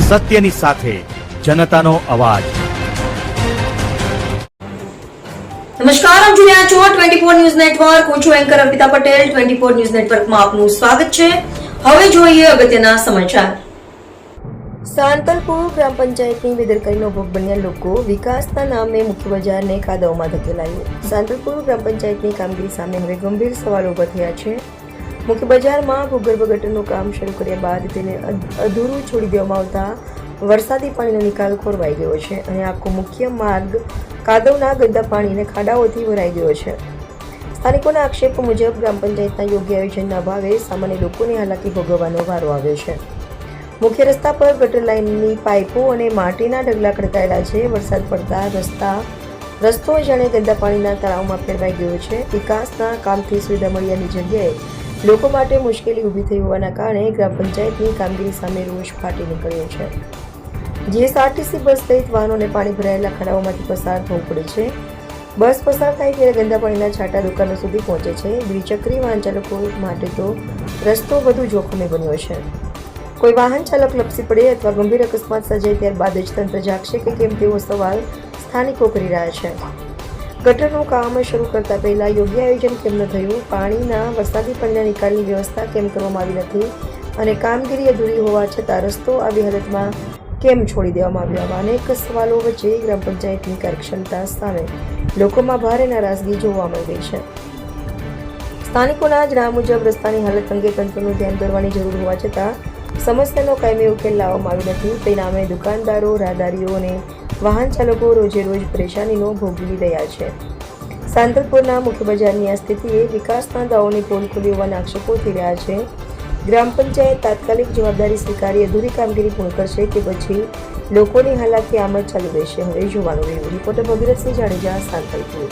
સત્યની સાથે જનતાનો અવાજ। નમસ્કાર, આપ જોઈ રહ્યા છો 24 ન્યૂઝ નેટવર્ક। હું છું એન્કર અર્પિતા પટેલ। 24 ન્યૂઝ નેટવર્કમાં આપનું સ્વાગત છે। હવે જોઈએ અગત્યના સમાચાર। સાંતલપુર ગ્રામ પંચાયતની બેદરકારીનો ભોગ બન્યા લોકો વિકાસના નામે મુખ્ય બજારને કાદવમાં ધકેલાયું। સાંતલપુર ગ્રામ પંચાયતની કામગીરી સામે હવે ગંભીર સવાલો ઉભા થયા છે। મુખ્ય બજારમાં ભૂગર્ભ ગટરનું કામ શરૂ કર્યા બાદ તેને અધૂરું છોડી દેવામાં આવતા વરસાદી પાણીનો નિકાલ ખોરવાઈ ગયો છે અને આખો મુખ્ય માર્ગ કાદવના ગંદા પાણી અને ખાડાઓથી ભરાઈ ગયો છે। સ્થાનિકોના આક્ષેપ મુજબ ગ્રામ પંચાયતના યોગ્ય આયોજનના અભાવે સામાન્ય લોકોને હાલાકી ભોગવવાનો વારો આવ્યો છે। મુખ્ય રસ્તા પર ગટર લાઇનની પાઇપો અને માટીના ઢગલા ખડકાયેલા છે। વરસાદ પડતા રસ્તો જાણે ગંદા પાણીના તળાવમાં ફેરવાઈ ગયો છે। વિકાસના કામથી સુવિધા મળ્યાની જગ્યાએ લોકો માટે મુશ્કેલી ઊભી થઈ હોવાના કારણે ગ્રામ પંચાયતની કામગીરી સામે રોષ ફાટી નીકળ્યો છે। જીએસઆરટીસી બસ સહિત વાહનોને પાણી ભરાયેલા ખાડાઓમાંથી પસાર થવું પડે છે। બસ પસાર થાય ત્યારે ગંદા પાણીના છાંટા દુકાનો સુધી પહોંચે છે। દ્વિચક્રી વાહન ચાલકો માટે તો રસ્તો વધુ જોખમી બન્યો છે। કોઈ વાહન ચાલક લપસી પડે અથવા ગંભીર અકસ્માત સર્જાય ત્યારબાદ જ તંત્ર જાગશે કે કેમ તેવો સવાલ સ્થાનિકો કરી રહ્યા છે। ગટરનું કામ શરૂ કરતા પહેલા યોગ્ય આયોજન કેમ ન થયું, પાણીના વરસાદી પાણીના નિકાલની વ્યવસ્થા કેમ કરવામાં આવી નથી અને કામગીરી અધૂરી હોવા છતાં રસ્તો આવી હાલતમાં કેમ છોડી દેવામાં આવ્યો, આવા અનેક સવાલો વચ્ચે ગ્રામ પંચાયતની કાર્યક્ષમતા સામે લોકોમાં ભારે નારાજગી જોવા મળી રહી છે। સ્થાનિકોના જણાવ્યા મુજબ રસ્તાની હાલત અંગે તંત્રનું ધ્યાન દોરવાની જરૂર હોવા છતાં સમસ્યાનો કાયમી ઉકેલ લાવવામાં આવ્યો નથી। પરિણામે દુકાનદારો, રાહદારીઓ અને વાહન ચાલકો રોજે રોજ પરેશાનીનો ભોગવી રહ્યા છે। સાંતલપુરના મુખ્ય બજારની આ સ્થિતિએ વિકાસના દાવોની પોલ ખોલી હોવાના આક્ષેપો થઈ રહ્યા છે। ગ્રામ પંચાયત તાત્કાલિક જવાબદારી સ્વીકારી અધૂરી કામગીરી પૂર્ણ કરશે કે પછી લોકોની હાલાકી આમ જ ચાલુ રહેશે, હવે જોવાનું રહ્યું। રિપોર્ટર ભગીરથસિંહ જાડેજા, સાંતલપુર।